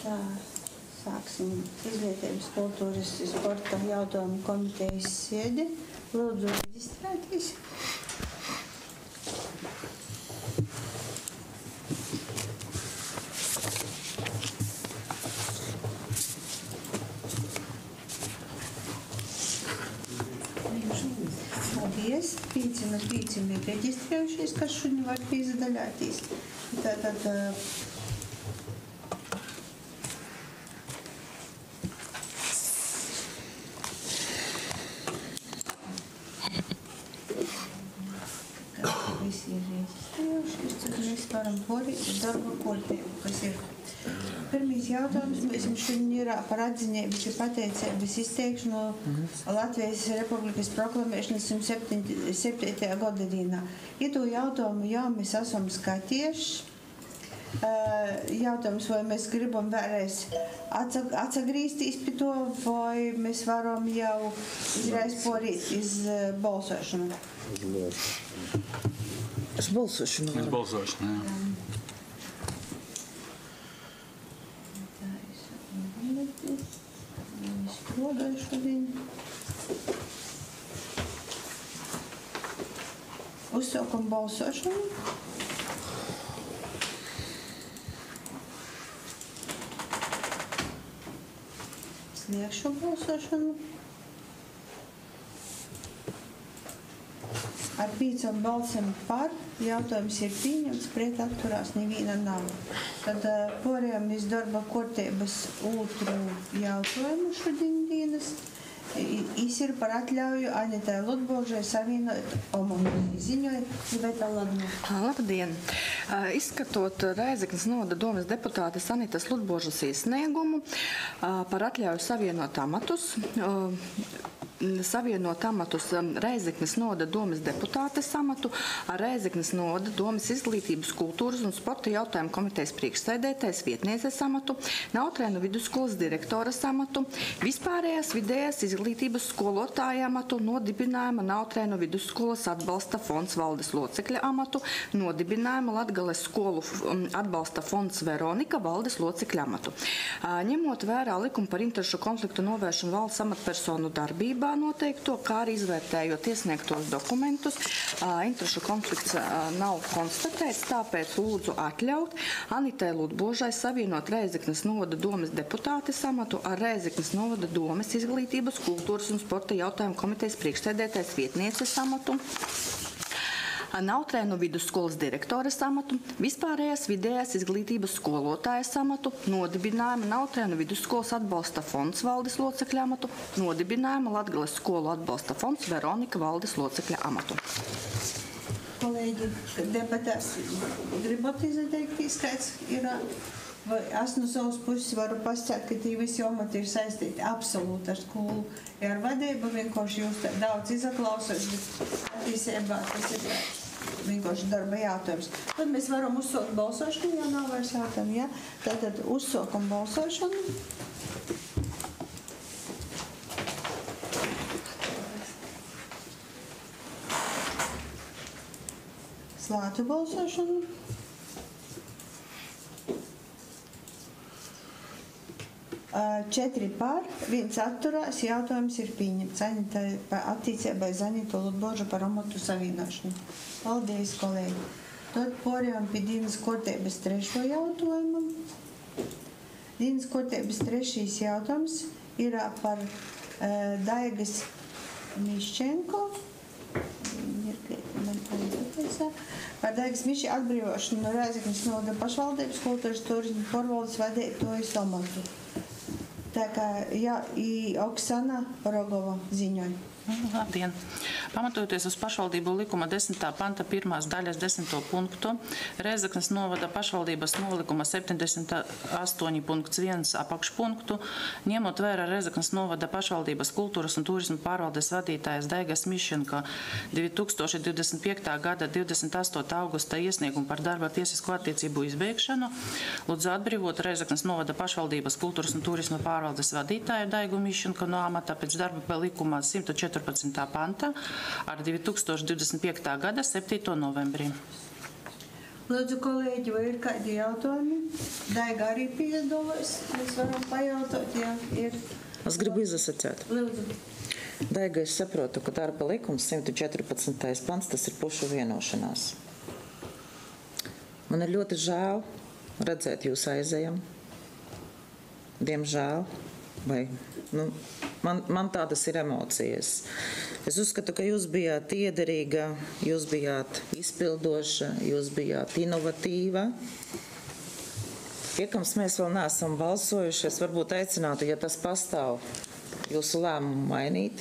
Tā, sāksim Izglītības, kultūras un sporta jautājumu komitejas sēdi. Lūdzu, reģistrēties. Paldies. 5 ir reģistrējušies, kas šodien var piedalīties. Tātad visi ir reģistrējušies, tad mēs varam porīt darba kārtību, kas ir. Pirmīs jautājums mēs šodien ir par atziņības un pateicības izteikšanu Latvijas Republikas proklamēšanas 107. gada dienā. Itu jautājumu jau mēs esam skatījuši. Jautājums, vai mēs gribam vēlreiz atsagrīstīs pie to, vai mēs varam jau izreiz porīt iz balsošanu. Uz balsošanu. Uz balsošanu, jā. Strādāju šodien. Uzsākam balsošanu. Sliekšu balsošanu. Ar 5 balsiem par jautājums ir pieņemts, pret atturās neviena nav. Tad porējām iz darba kārtības otru jautājumu šodien dienas. Ir par atļauju Anitai Lutbožai savienot omonu. Ziņoja Iveta Ladmo. Labdien! Izskatot Rēzeknes novada domes deputātes Anitas Lutbožas iesniegumu par atļauju savienot amatus, Rēzeknes novada domes deputātes amatu ar Rēzeknes novada domes izglītības, kultūras un sporta jautājumu komitejas priekšsēdētājas vietnieces amatu, Nautrēnu vidusskolas direktoras amatu, vispārējās vidējās izglītības skolotāja amatu, nodibinājuma Nautrēnu vidusskolas atbalsta fonds valdes locekļa amatu, nodibinājuma Latgales skolu atbalsta fonds Veronika valdes locekļa amatu. Ņemot vērā likumu par interešu konfliktu novēršanu valsts amatpersonu darbībā noteikto, kā arī izvērtējot iesniegtos dokumentus, interešu konflikts nav konstatēts, tāpēc lūdzu atļaut Anitai Lutbožai savienot Rēzeknes novada domes deputātes amatu ar Rēzeknes novada domes izglītības, kultūras un sporta jautājumu komitejas priekšsēdētājas vietnieces amatu, Nautrēnu vidusskolas direktores amatu, vispārējās vidējās izglītības skolotājas amatu, nodibinājumu Nautrēnu vidusskolas atbalsta fonds valdes locekļa amatu, nodibinājumu Latgales skolu atbalsta fonds Veronika valdes locekļa amatu. Kolēģi, debatēs gribat izteikties, kāds ir? Es no savas puses varu pastāstīt, ka tie visi amati ir saistīti absolūti ar skolu. Ja ar vadību vienkārši jūs daudz izaklausāt, bet attīstībā tas ir vienkārši darba jautājums. Tad mēs varam uzsākt balsošanu, ja nav vairs jautājumu, ja? Tātad uzsākam balsošanu. Slēdzu balsošanu. 4 par, 1 atturās, jautājums ir pieņemts attiecībai Anitu Lutbožu par amatu savienošanu. Paldies, kolēģi. Tad porējām pie dienas kārtības 3. jautājumu. Dienas kārtības 3. jautājums ir par Daigas Miščenko. Par Daigas Miši atbrīvošanu no Rēzeknes novada pašvaldības kultūras turisma pārvaldes vadītājas amatu. Tā kā Oksana Rogova ziņoja. Labdien! Pamatojoties uz pašvaldību likuma 10. panta 1. daļas 10. punktu, Rēzeknes novada pašvaldības nolikuma 78.1 apakšpunktu, ņemot vērā Rēzeknes novada pašvaldības kultūras un turisma pārvaldes vadītājas Daigas Miščenko 2025. gada 28. augusta iesniegumu par darba tiesisko attiecību izbeigšanu, lūdzu atbrīvot Rēzeknes novada pašvaldības kultūras un turisma pārvaldes vadītāju Daigu Miščenko no amata pēc darba likuma 114. panta ar 2025. gada 7. novembrī. Lūdzu, kolēģi, vai ir kādi jautājumi? Daiga arī piedalās. Mēs varam pajautāt, ja ir. Es gribu izasociēt. Lūdzu. Daiga, es saprotu, ka darba likums 114. pants, tas ir pušu vienošanās. Man ir ļoti žēl redzēt jūs aizejam. Diemžēl. Vai, man tādas ir emocijas. Es uzskatu, ka jūs bijāt iederīga, jūs bijāt izpildoša, jūs bijāt inovatīva. Iekams mēs vēl neesam balsojuši, es varbūt aicinātu, ja tas pastāv, jūsu lēmumu mainīt.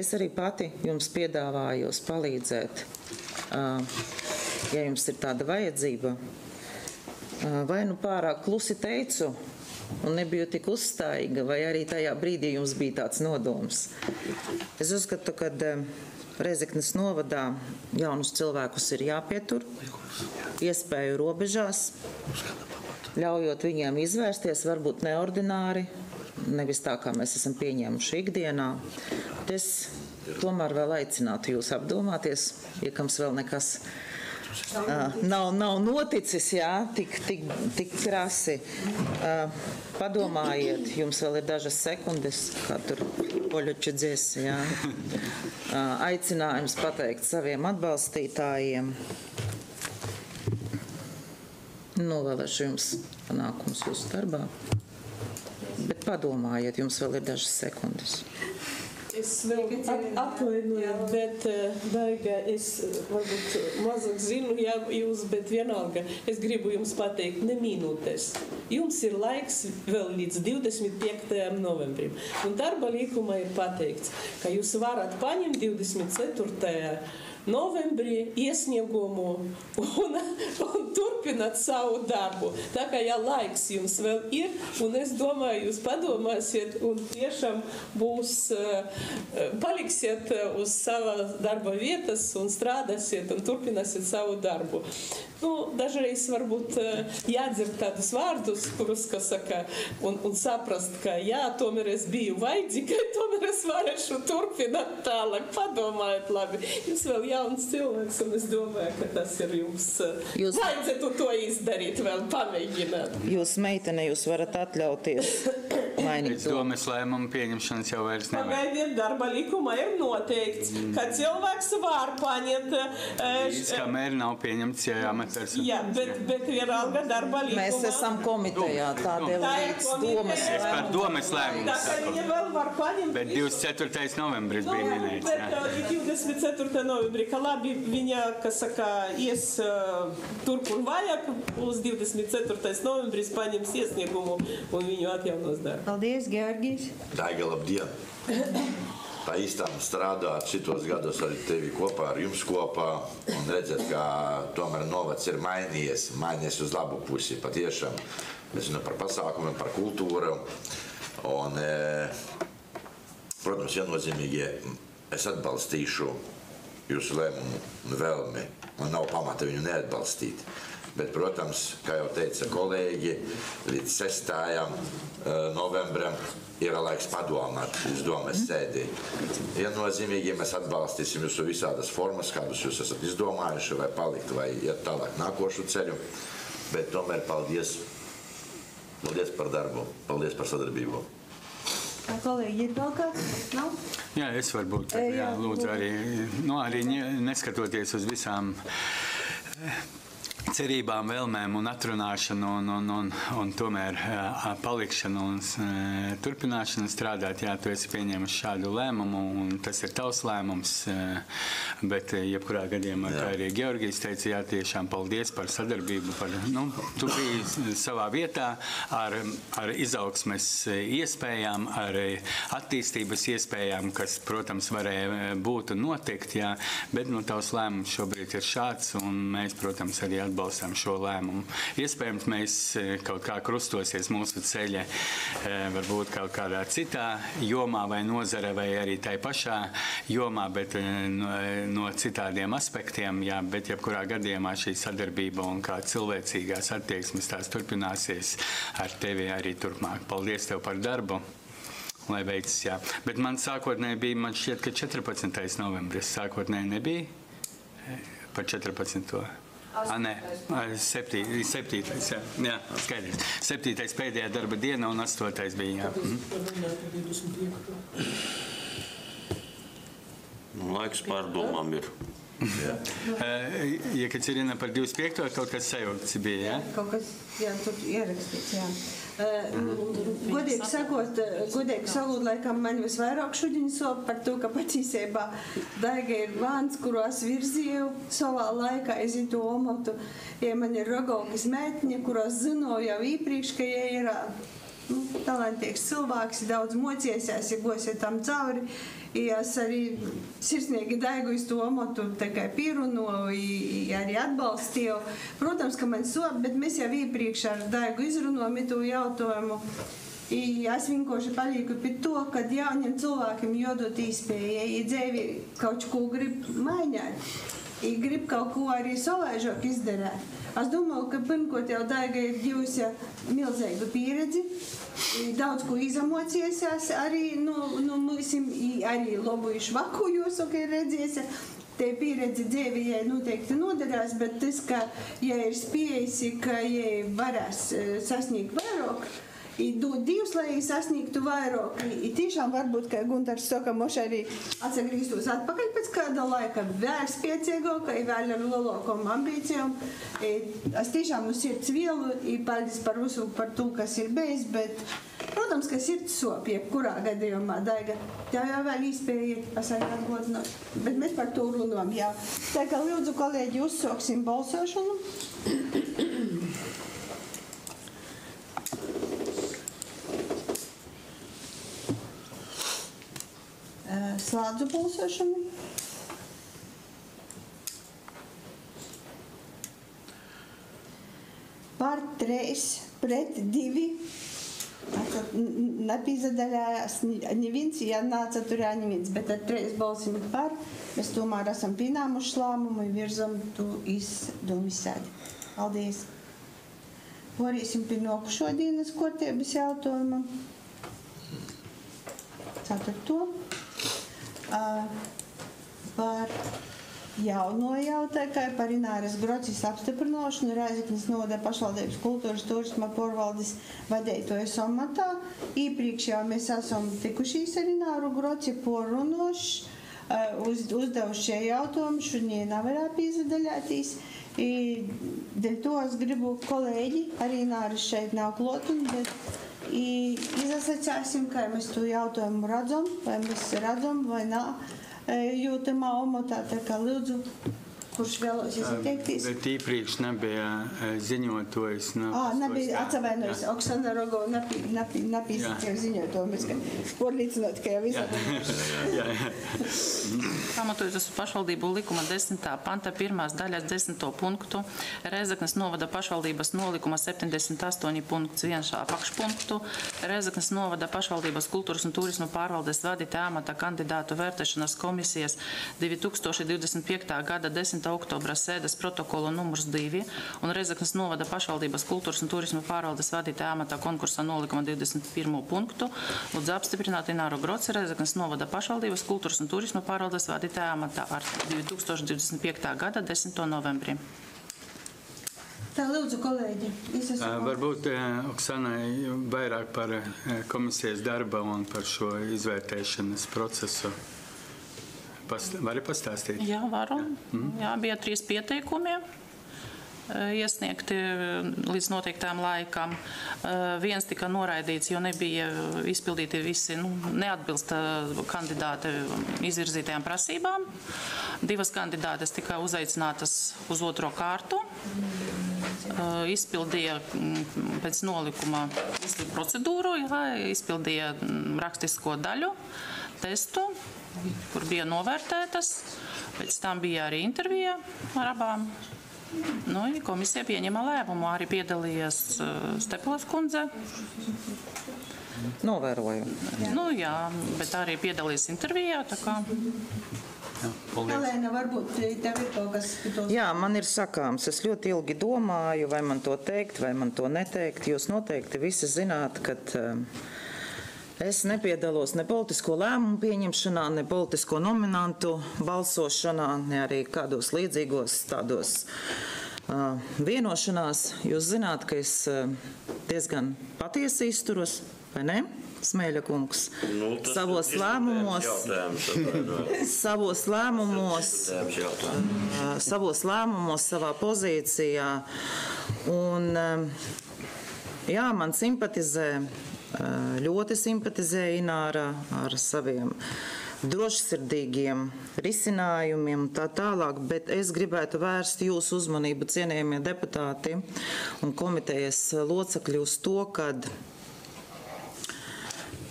Es arī pati jums piedāvāju palīdzēt, ja jums ir tāda vajadzība. Vai nu pārāk klusi teicu un nebiju tik uzstājīga, vai arī tajā brīdī jums bija tāds nodoms. Es uzskatu, ka Rēzeknes novadā jaunus cilvēkus ir jāpietur, iespēju robežās, ļaujot viņiem izvērsties, varbūt neordināri, nevis tā, kā mēs esam pieņēmuši ikdienā. Es tomēr vēl aicinātu jūs apdomāties, iekams vēl nekas nav noticis, jā, tik krasi. Padomājiet, jums vēl ir dažas sekundes, kā tur poļoču dziesi, jā. Aicinājums pateikt saviem atbalstītājiem. Novēlēšu jums panākums jūsu darbā. Bet padomājiet, jums vēl ir dažas sekundes. Es vēl atvainoju, bet, Daiga, es varbūt mazāk zinu, ja jūs, bet vienalga, es gribu jums pateikt, ne minūtes. Jums ir laiks vēl līdz 25. novembrim. Un darba līkumā ir pateikts, ka jūs varat paņemt 24. novembrī iesniegumu un turpināt savu darbu. Tā kā ja laiks jums vēl ir, un es domāju, jūs padomāsiet un tiešām paliksiet uz sava darba vietas un strādāsiet un turpināsiet savu darbu. Dažreiz varbūt jādzird tādus vārdus, kurus, kas saka, un saprast, ka jā, tomēr es biju vajadzīga, tomēr es varēšu turpināt tālāk. Padomājiet labi. Jūs vēl jauns cilvēks, un es domāju, ka tas ir jums vajadzētu to izdarīt, vēl pamēģināt. Jūs, meitene, jūs varat atļauties mainīt to. Domes lēmumu pieņemšanas jau vairs nevar. Pagaidiet, darba likumā ir noteikts, ka cilvēks var paņemt... Kamēr nav pieņemts, jāmet ar... Jā, bet vienalga darba likumā... Mēs esam komitejā, tādēļ līdz domes lēmumu. Es par domes lēmumu Tā kā viņa vēl var paņemt... Bet 24. novembris bija minēts, jā. Bet 24. novembrī, ka labi viņa, kas saka, ies tur, kur vajag, uz 24. novembris paņems iesniegumu un viņu atjaunos darbu. Paldies, Georgijs. Daiga, labdien! Tā īstām strādāt šitos gados ar tevi kopā, ar jums kopā un redzēt, ka tomēr novads ir mainījies uz labu pusi patiešām. Mēs runājam par pasākumiem, par kultūru un, protams, viennozīmīgi es atbalstīšu jūsu lēmumu un vēlmi. Man nav pamata viņu neatbalstīt. Bet, protams, kā jau teica kolēģi, līdz 6. novembrim ir laiks padomāt uz domes sēdī. Viennozīmīgi, ja mēs atbalstīsim jūsu visādas formas, kādus jūs esat izdomājuši, vai palikt, vai iet tālāk nākošu ceļu. Bet tomēr paldies. Paldies par darbu. Paldies par sadarbību. Kolēģi, ir vēl kāds? Nav? Jā, es varbūt, jā, lūdzu arī neskatoties uz visām cerībām, vēlmēm un atrunāšanu un tomēr palikšanu un turpināšanu strādāt. Jā, tu esi pieņēmis šādu lēmumu un tas ir tavs lēmums, bet jebkurā gadījumā, kā arī Georgijs teica, jā, tiešām paldies par sadarbību. Tu biji savā vietā ar izaugsmes iespējām, ar attīstības iespējām, kas, protams, varēja būt un notikt, jā, bet tavs lēmums šobrīd ir šāds un mēs, protams, arī atbalstām šo lēmumu. Iespējams, mēs kaut kā krustosies mūsu ceļa, varbūt kaut kādā citā jomā vai nozare, vai arī tai pašā jomā, bet no citādiem aspektiem, jā, bet jebkurā gadījumā šī sadarbība un kā cilvēcīgās attieksmes tās turpināsies ar tevi arī turpmāk. Paldies tev par darbu. Lai veicas, jā. Bet man sākotnēji bija, man šķiet, ka 14. novembris sākotnēji nebija par 14. Nē, 7. Jā, skaidrs. 7. pēdējā darba diena un 8. bija. Laiks pārdomām ir. Jekaterina par 25. kaut kas sajaukts bija, jā? Kaut kas, jā, tur ierakstīts, jā. Godīgi sakot, laikam man visvairāk šudiņu sop par to, ka patīsībā Daiga ir vāns, kuros virzīju savā laikā es to omotu. Ja man ir Rogovkas mētņa, kuros zinu jau īpriekš, ka ja ir talantīgs cilvēks, daudz mociesies, ja gosiet tam cauri. Es arī sirsnīgi Daigu iz to omotu pierunoju, arī atbalstīju. Protams, ka man sop, bet mēs jau iepriekš ar Daigu izrunojam to jautājumu. Es vienkārši palieku pie to, ka jauniem cilvēkiem jādod iespēja, ja dzīvi kaut ko grib mainīt, ja grib kaut ko arī savaižāk izdarīt. Es domāju, ka pirmkārt jau Daiga ir bijusi milzīga pieredze, daudz ko izamociesies, arī mūsim arī labu švaku jūsu, ka ir redzējusi. Te pieredze dzīvē noteikti noderēs, bet tas, ka ja ir spējisi, ka ja varēs sasniegt vairāk, dod divus, lai sasniegtu vairāk. Tiešām varbūt, ka Guntars saka, moši arī atsagrīstos atpakaļ pēc kāda laika vēl spēcīgāk, vēl ar lielākām ambīcijām. Es tiešām uz sirds vielu, paldies par visu, par to, kas ir bijis, bet, protams, ka sirds sop, jebkurā gadījumā, Daiga, tev jau vēl īspēja, es arī atgodināt, bet mēs par to runājam, jā. Tā kā lūdzu, kolēģi, uzsāksim balsošanu. Slēdzu balsošanu. Par 3, pret 2. Nepīzadaļājās neviens, ja neatsaturēja neviens, bet ar 3 balsīm par. Mēs tomēr esam pieņēmuši lēmumu un virzam to iz domas sēdi. Paldies. Pāriesim pie nākošo dienas kārtības jautājuma. 4. Par jauno jautājumu par Ināras Grocis apstiprināšanu Rēzeknes novada pašvaldības kultūras turisma porvaldes vadītājas amatā. Iepriekš jau mēs esam tikušies ar Ināru Groci porunājuši, uzdevuši šie jautājumi, šodien nevarēja piezadaļāties. Dēļ to es gribu kolēģi, arī Ināras šeit nav klotuni, bet izasacāsim, kā mēs to jautājumu redzam, vai mēs redzam, vai nā, jūtamā omotā, tā kā lūdzu, kurš vēlos izteikties. Bet īpriekš nebija ziņotājs. Nebija atsavainojis. Oksana Rogova napīsīja ziņotājumus, ka porlīcinot, ka jau izsakojuši. Pamatojoties uz pašvaldību likuma 10. panta 1. daļas 10. punktu, Rēzeknes novada pašvaldības nolikuma 78.1. apakšpunktu, Rēzeknes novada pašvaldības kultūras un turisma pārvaldes vadītāja amata kandidātu vērtēšanas komisijas 2025. gada 10. oktobra sēdes protokolu numurs 2 un Rēzeknes novada pašvaldības kultūras un turisma pārvaldes vadītāja amata konkursa nolikuma 21. punktu. Lūdzu apstiprināt Ināru Groci Rēzeknes novada pašvaldības kultūras un turisma pārvaldes vadītāja amata ar 2025. gada 10. novembrī. Tā lūdzu, kolēģi. Varbūt Oksanai vairāk par komisijas darba un par šo izvērtēšanas procesu. Vari pastāstīt? Jā, varu. Jā, bija 3 pieteikumi iesniegti līdz noteiktām laikam. Viens tika noraidīts, jo nebija izpildīti visi, neatbilst kandidāti izvirzītajām prasībām. 2 kandidātes tika uzaicinātas uz 2. kārtu. Izpildīja pēc nolikuma procedūru, izpildīja rakstisko daļu, testu, kur bija novērtētas. Pēc tam bija arī intervija ar abām. Komisija pieņēma lēmumu, arī piedalījās Stepulas kundze. Novēroju. Jā, bet arī piedalījās intervijā, tā kā. Helēna, varbūt tev ir kaut kas tos... Jā, man ir sakāms. Es ļoti ilgi domāju, vai man to teikt, vai man to neteikt. Jūs noteikti visi zināt, ka Es nepiedalos ne politisko lēmumu pieņemšanā, ne politisko nominantu balsošanā, ne arī kādos līdzīgos tādos vienošanās. Jūs zināt, ka es diezgan patiesi izturos, vai ne, Smēļa kungs? Savos lēmumos, savā pozīcijā. Un, jā, man simpatizē, ļoti simpatizē Ināra ar saviem drošsirdīgiem risinājumiem un tā tālāk, bet es gribētu vērst jūsu uzmanību, cienījamie deputāti un komitejas locekļi, uz to, kad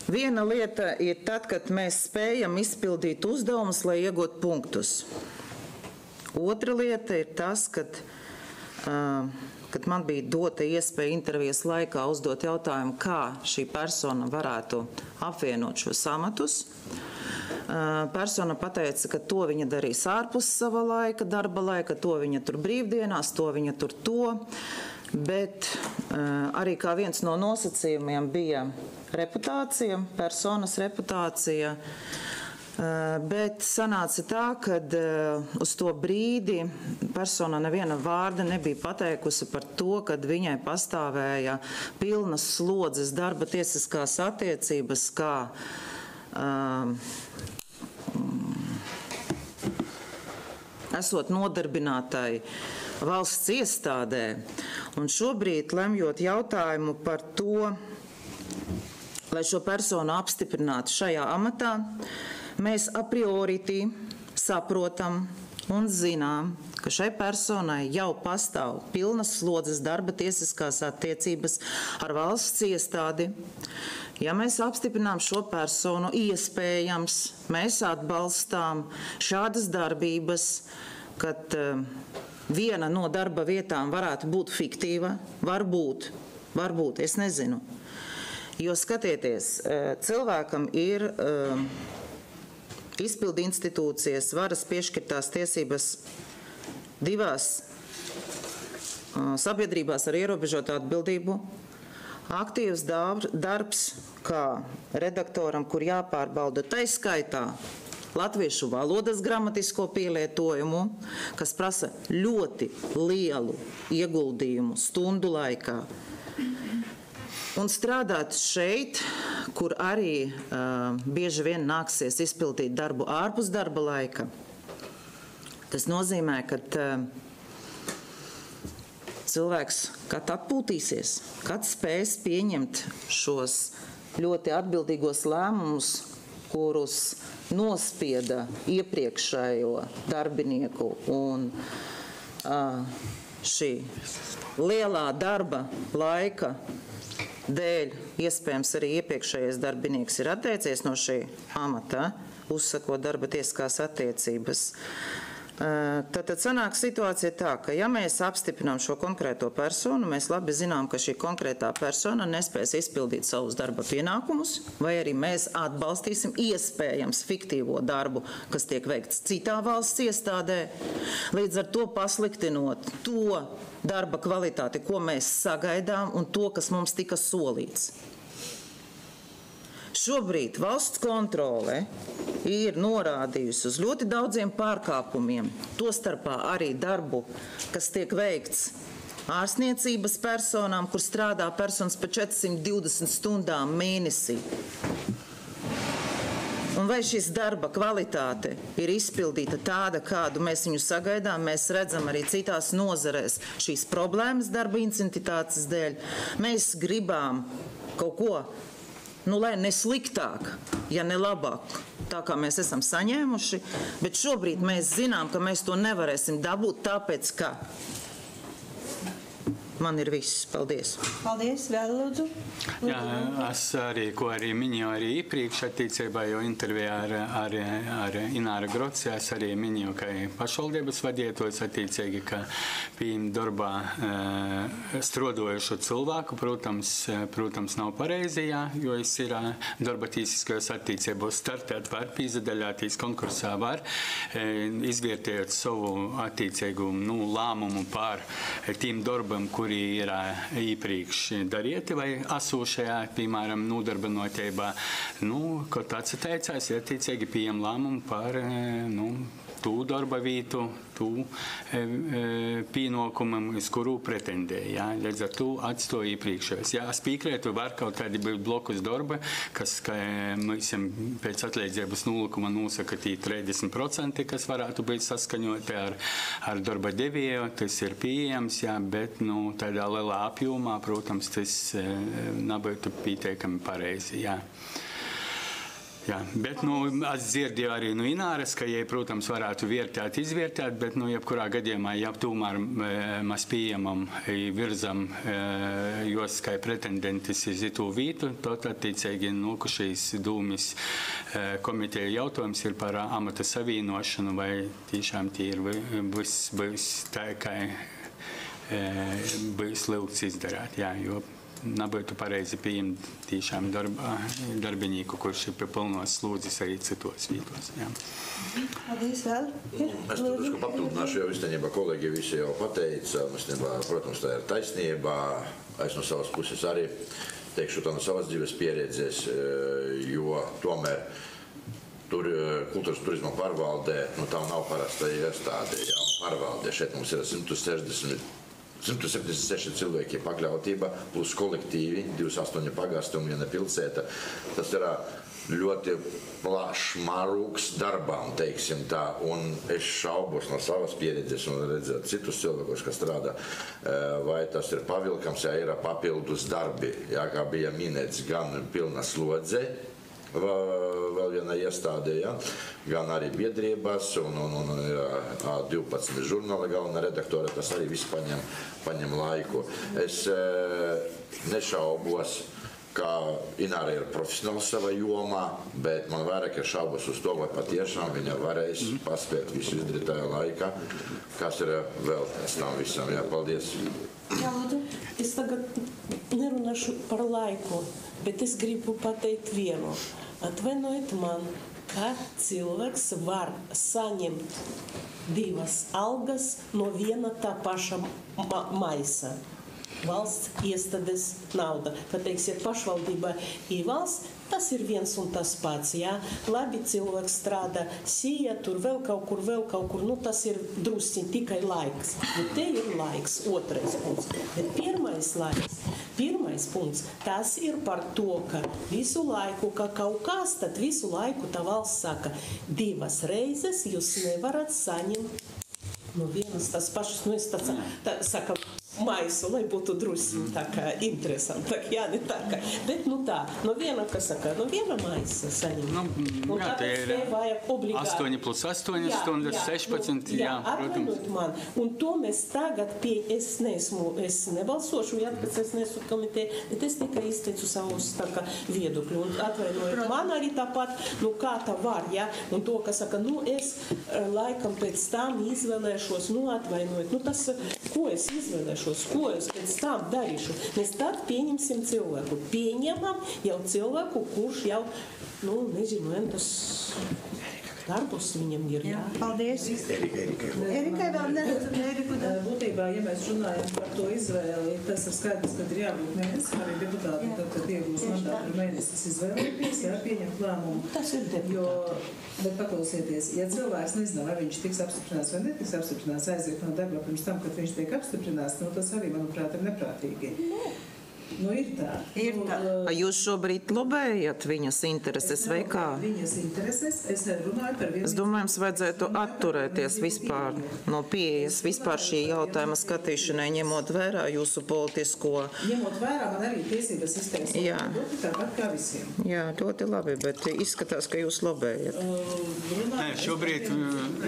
viena lieta ir tad, kad mēs spējam izpildīt uzdevumus, lai iegūtu punktus. Otra lieta ir tas, kad man bija dota iespēja intervijas laikā uzdot jautājumu, kā šī persona varētu apvienot šos amatus. Persona pateica, ka to viņa darīs ārpus sava laika, darba laika, to viņa tur brīvdienās, to viņa tur to. Bet arī kā viens no nosacījumiem bija reputācija, personas reputācija. Bet sanāca tā, ka uz to brīdi persona neviena vārda nebija pateikusi par to, kad viņai pastāvēja pilnas slodzes darba tiesiskās attiecības, kā esot nodarbinātai valsts iestādē. Un šobrīd, lemjot jautājumu par to, lai šo personu apstiprinātu šajā amatā, mēs a priori saprotam un zinām, ka šai personai jau pastāv pilnas slodzes darba tiesiskās attiecības ar valsts iestādi. Ja mēs apstiprinām šo personu, iespējams, mēs atbalstām šādas darbības, kad viena no darba vietām varētu būt fiktīva, varbūt, es nezinu. Jo skatieties, cilvēkam ir izpildu institūcijas varas piešķirtās tiesības divās sabiedrībās ar ierobežotu atbildību, aktīvs darbs kā redaktoram, kur jāpārbauda taiskaitā latviešu valodas gramatisko pielietojumu, kas prasa ļoti lielu ieguldījumu stundu laikā. Un strādāt šeit, kur arī bieži vien nāksies izpildīt darbu ārpus darba laika, tas nozīmē, ka cilvēks kad atpūtīsies, kad spēs pieņemt šos ļoti atbildīgos lēmumus, kurus nospieda iepriekšējo darbinieku, un šī lielā darba laika dēļ iespējams arī iepriekšējais darbinieks ir atteicies no šī amata, uzsakot darba tiesiskās attiecības. Tad sanāk situācija tā, ka ja mēs apstiprinām šo konkrēto personu, mēs labi zinām, ka šī konkrētā persona nespēs izpildīt savus darba pienākumus, vai arī mēs atbalstīsim iespējams fiktīvo darbu, kas tiek veikts citā valsts iestādē, līdz ar to pasliktinot to darba kvalitāti, ko mēs sagaidām, un to, kas mums tika solīts. Šobrīd valsts kontrole ir norādījusi uz ļoti daudziem pārkāpumiem, tostarpā arī darbu, kas tiek veikts ārstniecības personām, kur strādā personas pa 420 stundām mēnesī. Un vai šis darba kvalitāte ir izpildīta tāda, kādu mēs viņu sagaidām, mēs redzam arī citās nozarēs šīs problēmas darba intensitātes dēļ. Mēs gribām kaut ko, lai ne sliktāk, ja ne labāk, tā kā mēs esam saņēmuši, bet šobrīd mēs zinām, ka mēs to nevarēsim dabūt, tāpēc, ka man ir viss. Paldies. Paldies. Vēl lūdzu. Jā, es arī, ko arī minēju arī iepriekš attiecībā, jo intervijā ar Ināru Groci, es arī minēju, ka pašvaldības vadītājs attiecīgi, ka pieņem darbā strodojušu cilvēku, protams, nav pareizi, jo es ir darba tiesiskajos attiecībos startēt var, pīzadaļātīs konkursā var, izvietējot savu attiecīgu lēmumu par tiem darbam, kuri ir iepriekš darīti vai asūšajā, piemēram, nodarbinotībā, kaut atsateicās, ir attiecīgi pieņem lēmumu par, tū darba vītu, tū pienākumam, uz kuru pretendēja. Ja? Līdz ar to atstoja iepriekšējos. Ja es piekrītu, var kaut kādi būt blokus darba, kas mēs pēc atlīdzības 0, nosaka 30%, kas varētu būt saskaņoti ar darba devēju. Tas ir pieejams, ja? Bet tādā lielā apjomā, protams, tas nebūtu pieteikami pareizi. Ja? Jā, bet es dzirdēju arī no Ināras, ka jai, protams, varētu vērtēt, izvērtēt, bet, jebkurā gadījumā, ja tomēr mēs pieejamam, virzam jos kā pretendentis uz itu vītu, tad attiecīgi šīs dūmis komiteja jautājums ir par amata savienošanu, vai tiešām tie ir būs tā, kā būs lūgts izdarāt, jā, jo nebūtu pareizi pieņemt tiešām darbinieku, kurš ir pie pilnos slūdzes arī citos vītos. Paldies vēl. Es tur papildināšu, jo īstenībā kolēģi visi jau pateica. Protams, tā ir taisnība. Es no savas puses arī teikšu tā no savas dzīves pieredzes, jo tomēr tur kultūras turisma pārvaldē, tā nav parasta iestāde, pārvaldē. Šeit mums ir 176 cilvēki pakļautība, plus kolektīvi, 28 pagasti un 1 pilsēta. Tas ir ļoti plašs marūks darbām, teiksim tā, un es šaubos no savas pieredzes un redzēt citus cilvēkus, kas strādā, vai tas ir pavilkams, ja ir papildus darbi, ja, kā bija minēts, gan pilna slodze, vēl viena iestādē, ja, gan arī biedrībās un 12 žurnāla galvenā redaktore, tas arī viss paņem laiku. Es nešaubos, ka Ināra ir profesionāls savā jomā, bet man vairāk ir šaubos uz to, vai patiešām viņa varēs paspēt visu izdarīt tajā laikā, kas ir vēl pēc tam visam. Jā, paldies. Jā, es tagad nerunāšu par laiku, bet es gribu pateikt vienu. Atvainojiet man, ka cilvēks var saņemt 2 algas no viena tā paša maisa. Valsts iestādes nauda. Pateiksiet, pašvaldībā ir valsts, tas ir viens un tas pats, jā. Labi cilvēks strādā, sija, tur vēl kaut kur, tas ir drusciņ tikai laiks. Bet te ir laiks, otrais punkts. Bet pirmais punkts, tas ir par to, ka visu laiku, ka kaut kas, tad visu laiku tā valsts saka, 2 reizes jūs nevarat saņemt no vienas tas pašas, es tā saka, maisu, lai būtu drusciņi tā kā interesanti, tā kā, ne tā kā, bet tā, no viena, kas saka, no viena maisa saņem. Un tāpēc te vajag obligāti. 8 plus 8 stundas, 16, jā, protams. Man. Un to mēs tagad es nebalsošu, pēc es nesu komiteju, bet es tikai izteicu savus tā kā viedokļu. Un atvainojiet, man arī tāpat, kā tā var, jā, un to, kas saka, es laikam pēc tam izvēlēšos, atvainojiet, tas, ko es izvēlēšos? Ko es pēc tam darīšu? Mēs tad pieņemsim cilvēku. Pieņemam jau cilvēku, kurš jau, nezinu, tas darbus viņam ir. Jā, paldies. Erikai vēl neredzam, Eriku. Būtībā, ja mēs runājam par to izvēli, tas ir skaidrs, ka ir jābūt mēnesis, arī deputāti, tad iegūs mandātu ir mēnesis izvēlēties, pieņemt lēmumu. Tas ir deputāti. Bet paklausieties, ja cilvēks nezina, vai viņš tiks apstiprināts vai netiks apstiprināts, aiziet no darba pirms tam, kad viņš tiek apstiprināts, tas arī, manuprāt, ir neprātīgi. Ir tā. Jūs šobrīd lobējat viņas intereses vai kā? Viņas intereses, es runāju par vienu. Es domāju, jums vajadzētu atturēties vispār no pieejas vispār šī jautājuma skatīšanai, ņemot vērā jūsu politisko. Ņemot vērā, man arī tiesības izteikt. Jā. Tāpat kā visiem. Jā, ļoti labi, bet izskatās, ka jūs lobējat. Nē, šobrīd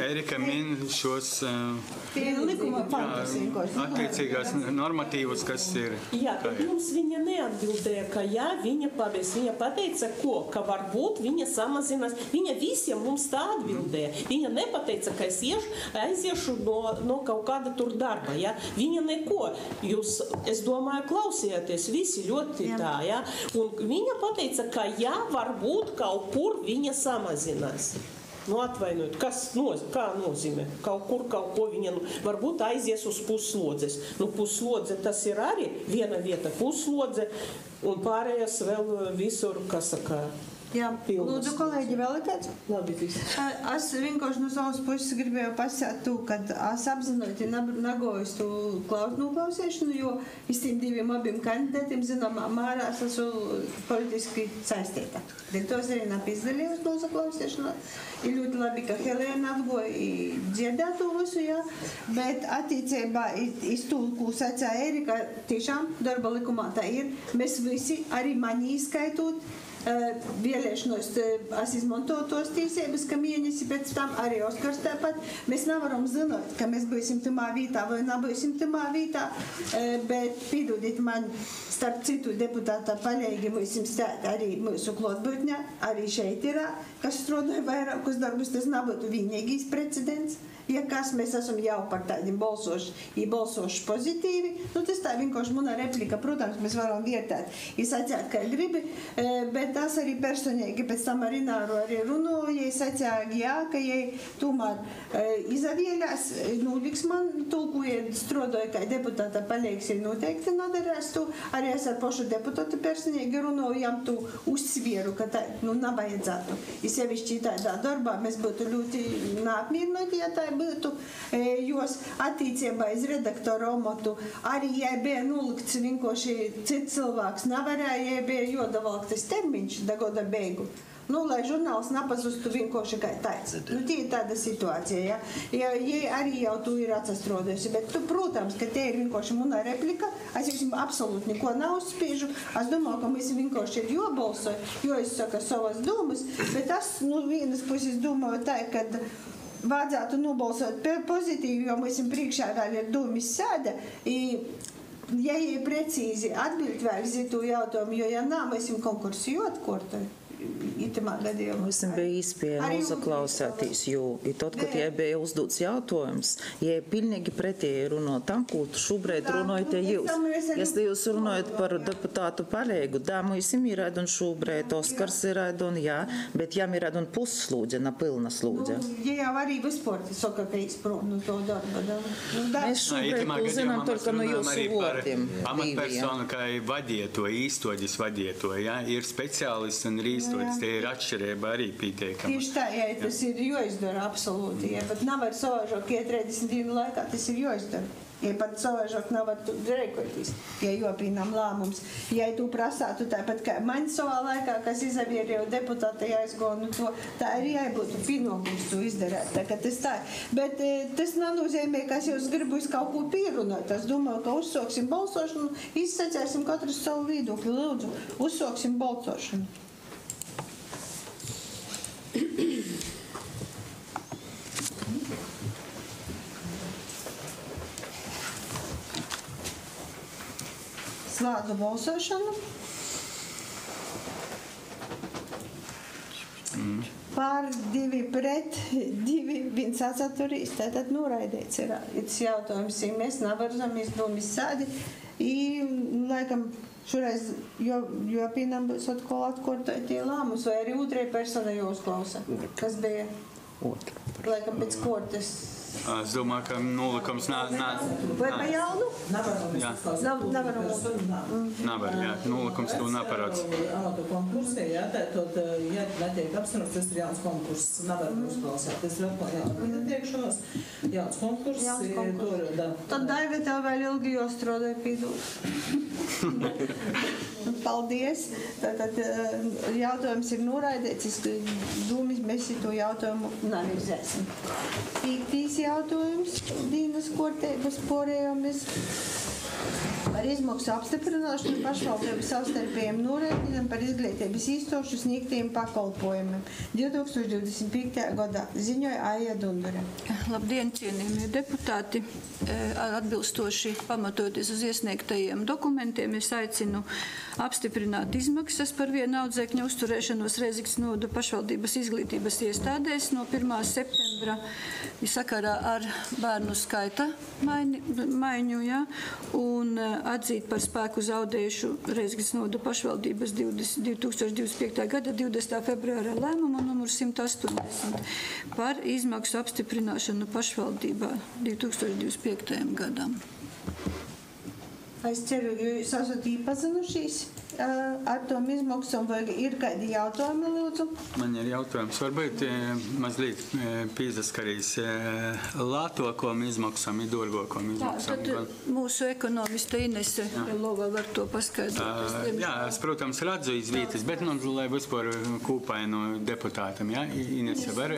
Erika min šos attiecīgās normatīvus, kas ir. Jā, bet viņa neatbildēja, ka viņa pateica, ka varbūt viņa samazinās. Viņa visiem mums tā atbildēja. Viņa nepateica, ka es aiziešu no kaut kāda tur darba. Ja? Viņa neko. Jūs, es domāju, klausījāties visi ļoti tā. Ja? Un viņa pateica, ka varbūt kaut kur viņa samazinās. Nu, atvainojiet, kā nozīmē? Kaut ko viņa varbūt aizies uz pusslodzes. Nu, pusslodze tas ir arī viena vieta pusslodze un pārējās vēl visur, kas saka. Jā, lūdzu, kolēģi, vēl ir kāds? Labi, viss. Es vienkārši no savas puses gribēju pasēt to, ka es apzinoti nagoju to noklausīšanu, jo es tiem diviem abiem kandidātiem zināmā mērā es esmu politiski saistīta. Dēļ tos arī nav izdalījusi noklausīšanu. Ir ļoti labi, ka Helēna atgoja dzirdētu visu, jā, bet attiecībā iz to, ko sacīja Erika, tiešām darba likumā tā ir. Mēs visi, arī mani izskaitot, vēlēšanos es izmantoju tos tiesības, ka mēnesi pēc tam arī Oskars tāpat. Mēs nevaram zināt, ka mēs būsim tamā vītā vai nebūsim tamā vītā, bet pīdodiet man starp citu deputātā palīgi mūsim stāt arī mūsu klotbūtņā, arī šeit ir, kas strādāja vairākus darbus, tas nebūtu vienīgais precedents. Ja kas mēs esam jau par tādiem balsoši pozitīvi, nu tas tā vienkārši mana replika, protams, mēs varam vērtēt, sacīt, kā gribi, bet tas arī personīgi pēc tam ar Ināru arī runāja, sacīja, jā, ka jai tomēr izavieļās, liks man tulkuja, strādāja, kā deputāta palīgs ir noteikti nadarās to, arī es ar pašu deputātu personīgi runājam to uzsvieru, ka tā, nevajadzētu. Sevišķi tādā darbā mēs būtu ļoti neapmierināti, ja tā būtu, jos attīcībā iz redaktoru amatu arī jai bija nolikts vienkārši cits cilvēks nevarēja, jai bija jodavalktas termiņš da goda beigu. Lai žurnāls nepazustu vienkārši kā tāds. Tie ir tāda situācija, ja jai arī jau tu ir atsastrodojusi, bet protams, ka te ir vienkārši mana replika, es jums absolūti neko neuzspiežu, es domāju, ka mēs vienkārši ir jobalsoju, jo es saku savas domas, bet es, vienas puses domāju tā, kad vajadzētu nobalsot pozitīvi, jo mēs priekšā vēl ir domas sēde. Ja ir precīzi atbild vēl zitu jautājumu, jo ja nā, mēs konkursu atkortoju. Itamā gadījumā. Mēs bija īspēja uzaklausētīs, jo tad, kad jai bija uzdots jautājums, jai pilnīgi pretēji runā tam, ko tu šobrīd runājat jūs. Ja jūs runājat par deputātu palīgu, da, mēs ir ēdun šobrīd, Oskars ir ēdun, jā, bet jām ir ēdun pusslūdze, na pilna slūdze. Ja jau arī vispār saka, ka izprot no to darba. Mēs šobrīd zinām только no jūsu votiem. Amatpersonu, kā vadieto, īstoģis vadieto, jā, ir speciālists un rīstoģis, tie ir atšķirība arī pieteikama. Tieši tā, ja tas ir jāizdara absolūti, ja pat nav ar savāžāk, ja 30 dienu laikā tas ir jāizdara. Ja pat savāžāk nav ar reikoties, ja jopīnām lēmums. Ja tu prasātu tāpat, kā man savā laikā, kas izavierēja deputāta jāizgonu to, tā arī jābūtu pienākums to izdarēt. Tā, ka tas tā. Bet tas nenozīmē, ka es jūs gribu kaut ko pierunāt. Es domāju, ka uzsāksim balsošanu, izsacēsim katru savu viedokli. Lūdzu, uzsāksim balsošanu. Slēdzu balsošanu. Pār 2 pret 2, 1 atsaturīs, tātad noraidīts ir jautājums, ja mēs nevaram izdomis sādi. Laikam, šoreiz, jo pīnām būs atkal atkortētie lēmus, vai arī otrai persona jāuzklausa, kas bija laikam pēc kortes. Es domāju, ka nolikums Vai pa jaunu? Nevaram. Nevar, jā. Nolikums to neparāds. Amatu konkursē, jā, tātad, ja netiek apsvērts, tas ir jauns konkurss. Nevaram uzklausīt. Tas ir atkal jāattiekšanos. Jauns konkurss. Tad Daiga tev vēl ilgi jāstrādāja pīdūt. Paldies. Tātad jautājums ir noraidīts. Dūmis mēs to jautājumu neanalizēsim. Pīktīs jautājums dienas kārtības porējumies par izmaksu apstiprināšanu pašvaldību savstarpējiem norēķiniem par izglītības īstošu sniegtiem pakalpojumiem 2025. gadā. Ziņoja Aija Dundure. Labdien, cienījamie deputāti! Atbilstoši pamatoties uz iesniegtajiem dokumentiem, es aicinu apstiprināt izmaksas par vienu audzēkņu uzturēšanos Rēzeknes novada pašvaldības izglītības iestādēs no 1. septembra sakarā ar bērnu skaita maiņu, ja, un atzīt par spēku zaudējušu Reizeknes novada pašvaldības 2025. gada 20. februāra lēmumu numur 180 par izmaksu apstiprināšanu pašvaldībā 2025. gadam. Es ceru, jūs esat iepazinušies ar tom izmaksām, vai ir kādi jautājumi, lūdzu? Man ir jautājums. Varbūt mazliet pīzaskarīs lātokom izmaksām, dārgākom izmaksām. Tad mūsu ekonomiste Inese Lova var to paskaidrot. Jā, es, protams, redzu izvītas, bet, lai vispār kūpainu deputātam, jā, Inese var?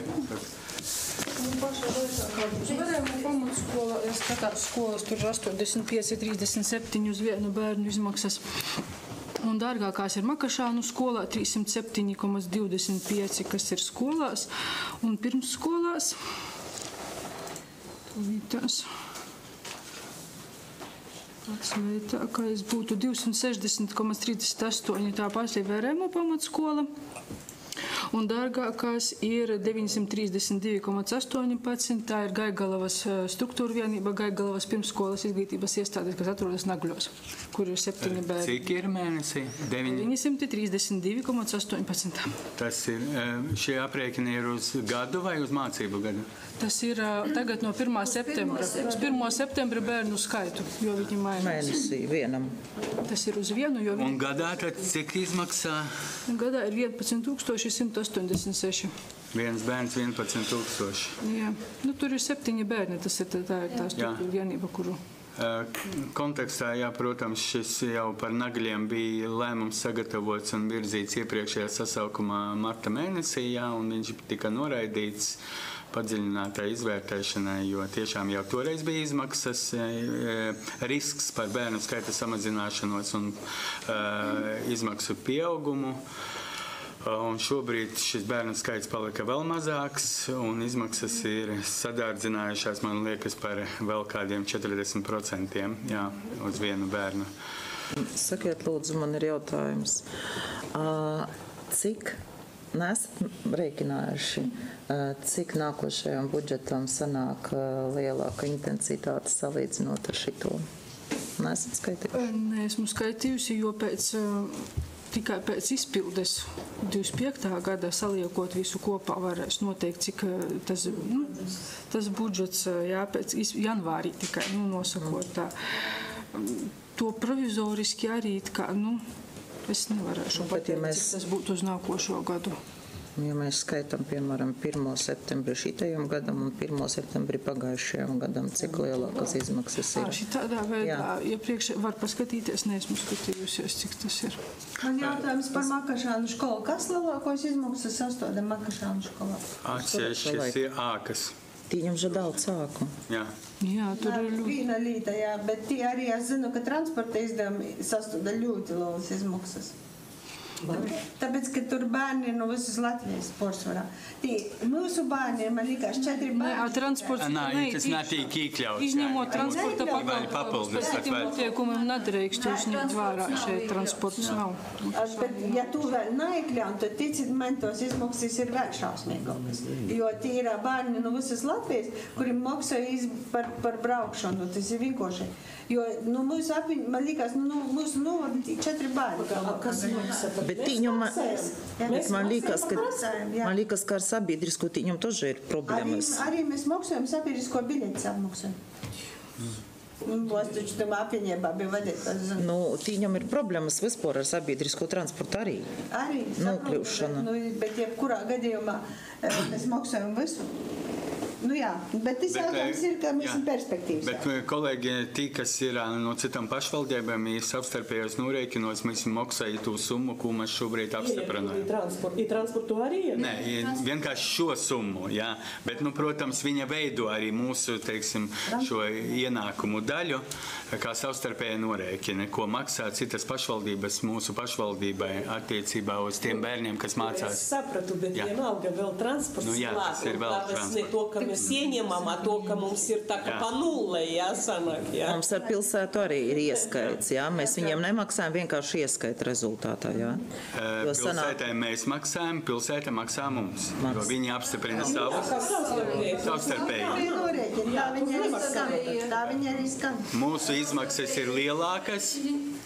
Varējumu pamatskola, ja skatās skolas, tur ir 85,37 uz vienu bērnu izmaksas. Un dārgākās ir Makašānu skolā 307,25, kas ir skolās un pirmsskolās. Atsmētākais būtu 260,38, tāpēc ir Vērēmo pamatskola. Un dārgākās ir 932,18, tā ir Gaigalavas struktūra vienība, Gaigalavas pirmsskolas izglītības iestādes, kas atrodas Nagļos, kur ir 7 bērni. Cik ir mēnesī? 932,18. Tas ir, šie aprēķini ir uz gadu vai uz mācību gadu? Tas ir tagad no 1. septembra. Uz 1. septembra bērnu skaitu, jo viņi mainās. Mēnesī vienam. Tas ir uz vienu, jo viņi... Un gadā tad cik izmaksā? Gadā ir 11,186. Viens bērns 11,000. Jā. Nu, tur ir 7 bērni, tas ir tā struktūra vienība, kuru... Kontekstā, jā, protams, šis jau par Nagļiem bija lēmums sagatavots un virzīts iepriekšējā sasaukumā marta mēnesī, jā, un viņš tika noraidīts padziļinātai izvērtēšanai, jo tiešām jau toreiz bija izmaksas, risks par bērnu skaita samazināšanos un izmaksu pieaugumu. Un šobrīd šis bērnu skaits palika vēl mazāks, un izmaksas ir sadārdzinājušās, man liekas, par vēl kādiem 40%, jā, uz vienu bērnu. Sakiet, lūdzu, man ir jautājums. Cik nesat rēķinājuši, cik nākošajam budžetam sanāk lielāka intensitāte salīdzinot ar šito? Nesat skaitījuši? Nē, esmu skaitījusi, jo tikai pēc izpildes 25. gada saliekot visu kopā varēs noteikt, cik tas budžets, jā, pēc janvārī tikai, nosakot tā. To provizoriski arī, es nevarēšu pateikt, cik tas būtu uz nākošo gadu. Ja mēs skaitām, piemēram, 1. septembri šitajam gadam un 1. septembri pagājušajam gadam, cik lielākas izmaksas ir? Šitādā veidā, iepriekš var paskatīties, neesmu skatījusies, cik tas ir. Man jautājums par Makašānu skolu. Kas lielākos izmaksas sastāda Makašānu skolā? Atsevišķas ir ākas. Tīņam že daudz sāku. Jā. Jā, tur ir ļoti. Vīna līta, jā, bet tie arī es zinu, ka transporta izdevumi sastāda ļoti lielas izmaksas. Tāpēc, ka tur bērni ir no visas Latvijas porcelāna. Mūsu bērni, man liekas, 4 bērni. Transports tas netiek iekļauts. Izņemot transporta papildus. Pēc tiem notiekumiem nedrīkst uzņemt vērā šeit transports nav. Bet, ja tu vēl neiekļaun, tad ticit man tos izmaksas ir vēl šausmīgākas. Jo tie ir bērni no visas Latvijas, kuri maksā par braukšanu. Tas ir vienkārši. Jo mūsu apviņi, man liekas, mūsu novada 4 bērni. Kas maksā? Bet man liekas, ka ar sabiedrisko tīņam toži ir problēmas. Arī mēs maksājam sabiedrisko biļetes apmaksājam. Taču tam apviņībā bija vadītājs. Tīņam ir problēmas vispār ar sabiedrisko transportu arī. Arī, nokļūšana. Bet jebkurā gadījumā mēs maksājam visu. Jā, bet tas jautājums ir, ka mēs esam perspektīvas. Bet, kolēģi, tī, kas ir no citām pašvaldībām, ir savstarpējos norēķinos, mēs maksāju tū summu, ko mēs šobrīd apstiprinājam. I transportu arī? Nē, vienkārši šo summu, jā. Bet, protams, viņa veido arī mūsu, teiksim, šo ienākumu daļu, kā savstarpēja norēķina, ko maksā citas pašvaldības mūsu pašvaldībai attiecībā uz tiem bērniem, kas mācās. Es sapratu, bet vienalga vēl transports klāt. Mēs ieņemam to, ka mums ir tā kā pa nulle jāsanāk. Jā. Mums ar pilsētu arī ir ieskaits, jā. Mēs viņiem nemaksājam vienkārši ieskaita rezultātā, jā. Pilsētē mēs maksājam, pilsēta maksā mums, jo viņi apstiprina savu savstarpēji. Tā viņa arī skan. Mūsu izmaksas ir lielākas.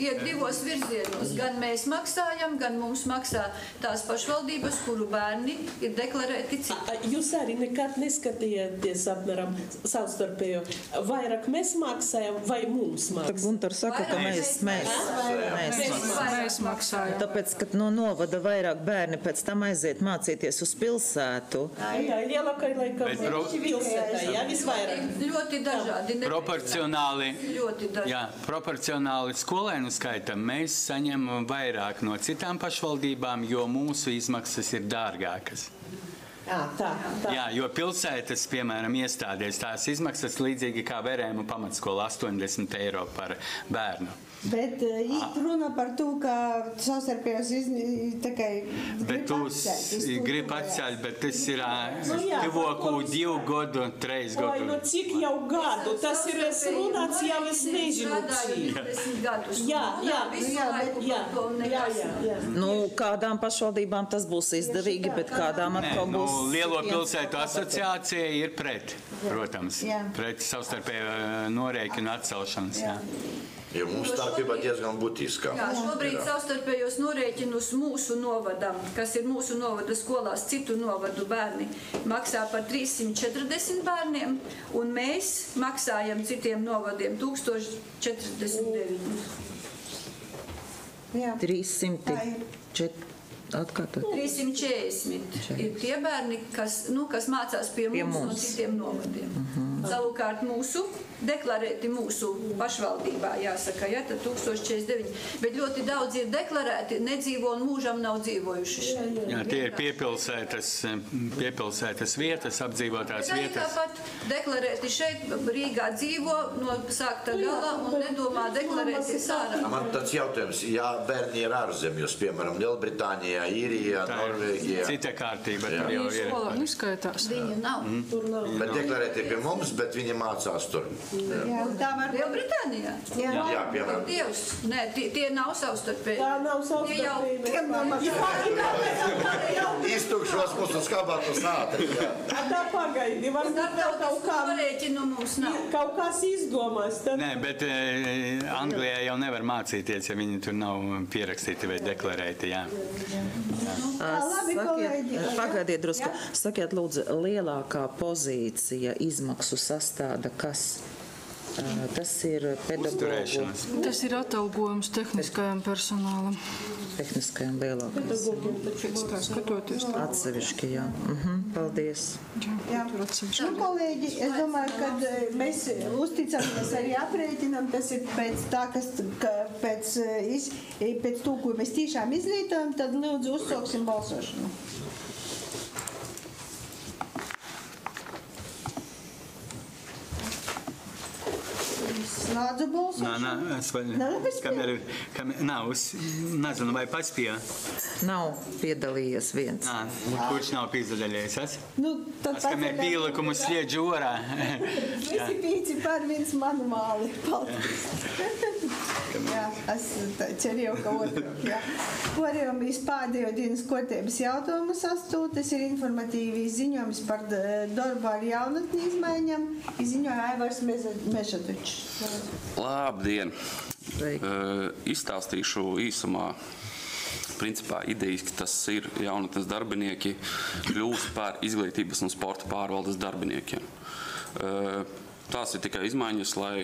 Iet divos virzienos. Gan mēs maksājam, gan mums maksā tās pašvaldības, kuru bērni ir deklarēti citi. Jūs arī nekad neskatījāties apmēram savstarpējo. Vairāk mēs maksājam vai mums maksā? Gunter saka, ka mēs maksājam. Tāpēc, kad no novada vairāk bērni pēc tam aiziet mācīties uz pilsētu. Jā, lielākai laikam pilsētā, jā, visvairāk. Ļoti dažādi. Proporcionāli skolēnu skaitam mēs saņemam vairāk no citām pašvaldībām, jo mūsu izmaksas ir dārgākas. Tā. Jā, jo pilsētas, piemēram, iestādēs tās izmaksas līdzīgi kā Verēmu pamatskola 80 eiro par bērnu. Bet runa par to, ka savstarpējos grib atcelt, bet tas ir tuvoku 2 gadu, 3 gadu. Oi, cik jau gadu? Tas ir runāts jau es nezinu, cik. Jā. Nu, kādām pašvaldībām tas būs izdevīgi, bet kādām atkal būs... Lielo pilsētu asociācija ir pret, protams, pret savstarpējo norēķinu atcelšanas. Jo mums starpība diezgan būtiska. Jā, šobrīd savstarpējos norēķinus mūsu novadam, kas ir mūsu novada skolās, citu novadu bērni, maksā par 340 bērniem, un mēs maksājam citiem novadiem 1049. 340 ir tie bērni, kas mācās pie mums no citiem novadiem. Savukārt mūsu deklarēti mūsu pašvaldībā, jāsaka, tad 1049. Bet ļoti daudz ir deklarēti, nedzīvo un mūžam nav dzīvojuši. Jā, tie ir piepilsētas vietas, apdzīvotās vietas. Tāpat deklarēti šeit, Rīgā dzīvo, no sākta galā un nedomā deklarēti sārā. Man tāds jautājums, ja bērni ir ārzemjos, piemēram, Lielbritānijā, Īrijā, Norvēģijā. Cita kārtība tur jau ir. Neskaitās. Viņu nav. Bet deklarēti pie mums, bet viņi mācās tur. Jā, tā var Lielbritānijā? Jā, piemēram. Dievs, nē, tie nav savstarpēji. Tā nav savstarpēji. Iztukšos mūsu skabātu sātri. Tā pagaidi, varbūt vēl kaut kas izdomās. Nē, bet Anglijā jau nevar mācīties, ja viņi tur nav pierakstīti vai deklarēti, jā. Pagaidiet drusku. Sakiet, lūdzu, lielākā pozīcija izmaksu sastāda kas? Tas ir pedagogu. Tas ir atalgojums tehniskajam personālam. Tehniskajam lielākais. Skatoties. Atsevišķi, jā. Paldies. Jā. Kolēģi, es domāju, ka mēs uzticamies arī aprēķinam, tas ir pēc tā, pēc to, ko mēs tiešām izlītojam, tad lūdzu uzsāksim balsošanu. Slādzu balsošanu? Nezinu, vai paspēja. Nav piedalījies viens. Kurš nav piedalījies? Tas, kamēr pielikumu sliedž orā. Visi 5 par 1 manuāli. Paldies. Jā, es cerēju, ka otru. Porējām pēdējo dienas kārtības jautājumu sastūt. Tas ir informatīvi ziņojums par darbu ar jaunatni izmaiņām. Ziņoja Aivars Mežadučs. Labdien! Izstāstīšu īsumā. Principā idejas, ka tas ir jaunatnes darbinieki kļūst par izglītības un sporta pārvaldes darbiniekiem. Tās ir tikai izmaiņas, lai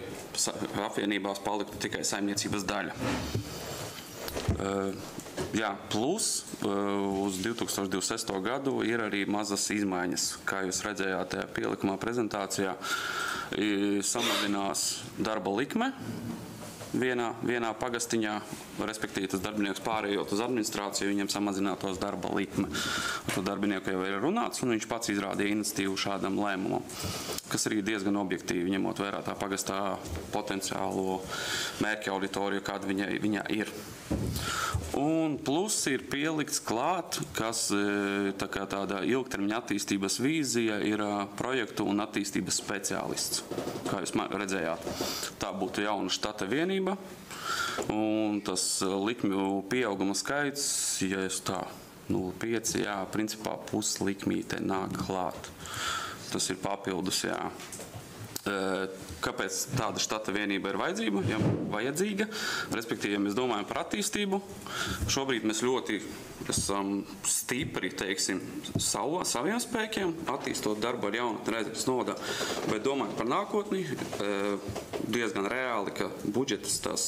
apvienībās paliktu tikai saimniecības daļa. Jā, plus uz 2026. gadu ir arī mazas izmaiņas. Kā jūs redzējāt tajā pielikumā prezentācijā, samazinās darba likme vienā pagastiņā, respektīvi tas darbinieks pārējot uz administrāciju, viņiem samazinātos darba likme. Ar to darbinieku jau ir runāts, un viņš pats izrādīja iniciatīvu šādam lēmumam, kas arī diezgan objektīvi, ņemot vērā tā pagastā potenciālo mērķa auditoriju, kāda viņā ir. Un plus ir pielikts klāt, kas tāda ilgtermiņa attīstības vīzija ir projektu un attīstības speciālists, kā jūs redzējāt. Tā būtu jauna štata vienība, un tas likmju pieauguma skaits, ja es tā 0,5, jā, principā puslikmīte nāk klāt. Tas ir papildus, jā. Kāpēc tāda štata vienība ir vajadzīga? Respektīvi, ja mēs domājam par attīstību, šobrīd mēs ļoti esam stipri, teiksim, saviem spēkiem, attīstot darbu ar jaunatni Reizeknes novadā, bet domājot par nākotni, diezgan reāli, ka budžets tas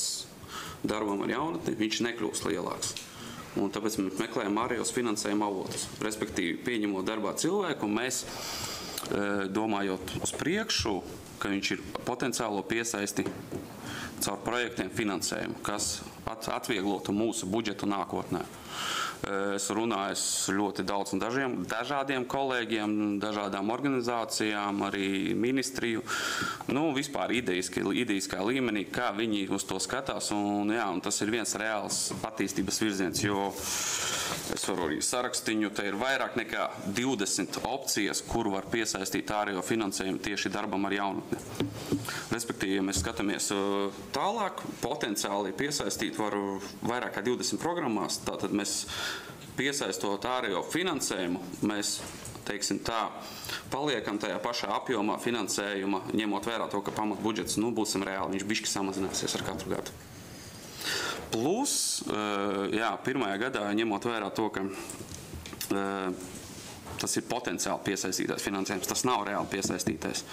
darbam ar jaunatni, viņš nekļūst lielāks. Un tāpēc mēs meklējam ārējos finansējuma avotus, respektīvi, pieņemot darbā cilvēku, un mēs, domājot uz priekšu, ka viņš ir potenciālo piesaisti caur projektiem finansējumu, kas atvieglotu mūsu budžetu nākotnē. Es runāju ļoti daudz un dažādiem kolēģiem, dažādām organizācijām, arī ministriju, vispār ideiskā līmenī, kā viņi uz to skatās, un tas ir viens reāls attīstības virziens, jo es varu arī sarakstiņu, te ir vairāk nekā 20 opcijas, kur var piesaistīt ārējo finansējumu tieši darbam ar jaunatni. Respektīvi, ja mēs skatāmies tālāk, potenciāli piesaistīt varu vairāk kā 20 programmās, tātad mēs piesaistot ārējo finansējumu, mēs, teiksim tā, paliekam tajā pašā apjomā finansējuma, ņemot vērā to, ka pamatbudžets, būsim reāli, viņš bišķi samazināsies ar katru gadu. Plus, pirmajā gadā, ņemot vērā to, ka tas ir potenciāli piesaistītais finansējums, tas nav reāli piesaistītais.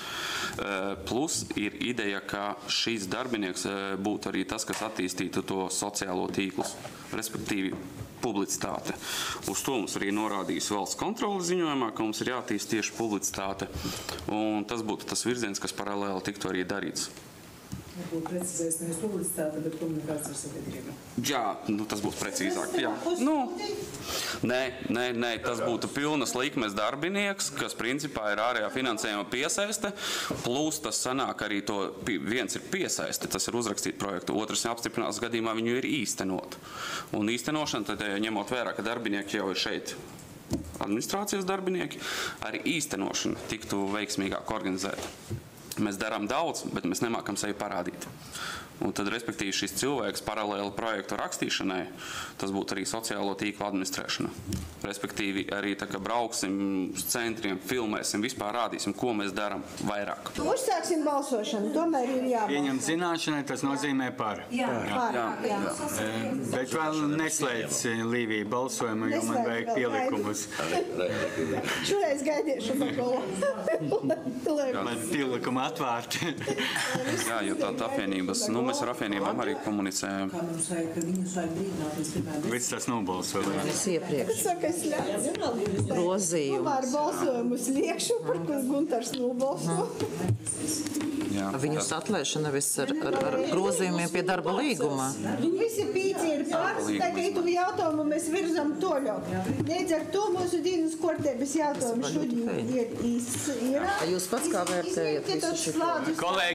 Plus ir ideja, ka šīs darbinieks būtu arī tas, kas attīstītu to sociālo tīklus, respektīvi publicitāte. Uz to mums arī norādījis valsts kontroles ziņojumā, ka mums ir jātīst tieši publicitāte, un tas būtu tas virziens, kas paralēli tiktu arī darīts. Varbūt precizēs nevis publicitāte, bet komunikācija ar sabiedrību. Jā, tas būtu precīzāk. Jā. Nē, tas būtu pilnas likmes darbinieks, kas principā ir ārējā finansējuma piesaiste, plus tas sanāk arī to, viens ir piesaiste, tas ir uzrakstīt projektu, otrs ir apstiprinās gadījumā viņu ir īstenot. Un īstenošana, tad ņemot vērā, ka darbinieki jau ir šeit administrācijas darbinieki, arī īstenošana tiktu veiksmīgāk organizēta. Mēs darām daudz, bet mēs nemākam sevi parādīt. Un tad, respektīvi, šis cilvēks paralēli projektu rakstīšanai, tas būtu arī sociālo tīklu administrēšana. Respektīvi, arī tā, ka brauksim uz centriem, filmēsim, vispār rādīsim, ko mēs darām vairāk. Uzsāksim balsošanu, tomēr ir jābalso. Pieņemt zināšanai, tas nozīmē par. Jā. Bet vēl neslēdz Līvija balsojumu, jo man vajag pielikumus. Šoreiz gaidīšu bagola. Lai pielikumu atvērti. Jā, jo tāda apvienības, mēs ar apvienībām arī komunicējam. Kā mums vajag, ka viņus vajag brīdināt līdz pirmā Viss tas nobalso. Es iepriekš grozījums. Tomēr balsojumu sliekšu, par ko Guntars nobalso. Viņus atlēšana viss ar grozījumiem pie darba līguma. Visi pīci ir pārs, tagad tu jautājumu mēs virzam toļok. Līdz ar to mūsu dienas kārtības jautājumu šodien ir. Jūs pats kā vērtējat visu šito?